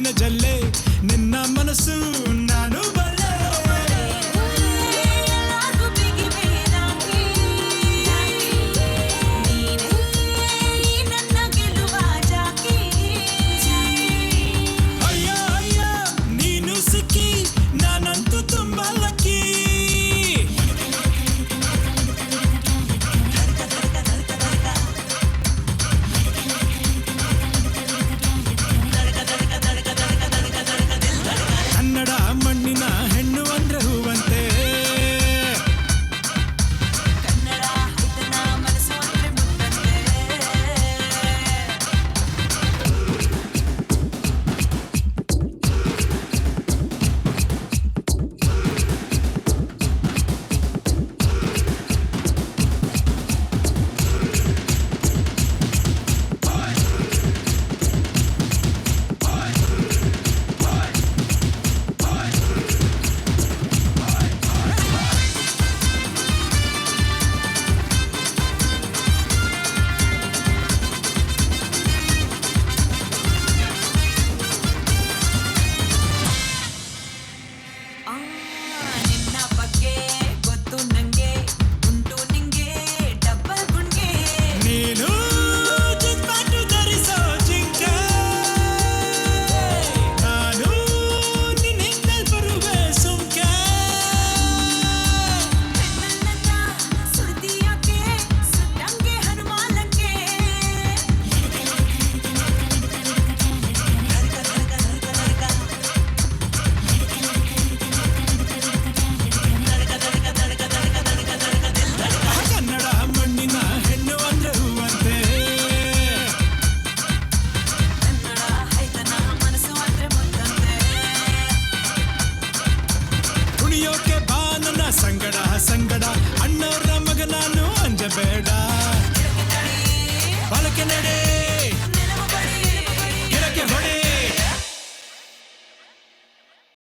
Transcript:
ಹೂವಿನ ಜಲ್ಲೆ ನಿನ್ನ ಮನಸ್ಸು ನಾನು ಬಲ್ಲೆ ಅಯ್ಯ ಅಯ್ಯ ನೀನು ಸಿಕ್ಕಿ ನಾನಂತೂ ತುಂಬ ಲಕ್ಕಿ ಕನ್ನಡ ಮಣ್ಣಿನ ಹೆಣ್ಣು ಅಂದ್ರೆ ಹೂವಂತೆ ಕನ್ನಡ ಹಿತನ ಮನಸ್ಸು ಅಂದ್ರೆ ಮುತ್ತಂತೆ ನಿನ್ನ ಬಗ್ಗೆ ಗೊತ್ತು ನಂಗೆ ಉಂಟು ನಿಂಗೆ ಡಬ್ಬಲ್ ಗುಂಡ್ಗೆ ನೀನು ಜಿಂಪಾಟು ಧರಿಸೋ ಜಿಂಕೆ ನಾನು ನಿನ್ನ ಹಿಂದೆ ಬರುವೆ ಸುಮ್ಕೆ ನನ್ನ ಸುದ್ದಿಯಾಕೆ ಸುಟ್ಟಂಗೆ ಹನುಮಾನಂಗೆ ಕನ್ನಡ ಮಣ್ಣಿನ ಹೆಣ್ಣು ಅಂದ್ರೆ ಹೂವಂತೆ ಕನ್ನಡ ಹೈತನ ಮನಸ್ಸು ಅಂದ್ರೆ ಮುತ್ತಂತೆ ಕುಣಿಯೋಕೆ ಬಾ ನನ್ನ ಸಂಗಡ ಸಂಗಡ ಅಣ್ಣವ್ರ ಮಗ ನಾನು ಅಂಜಬೇಡ ಬಳಕೆ ನಡೆ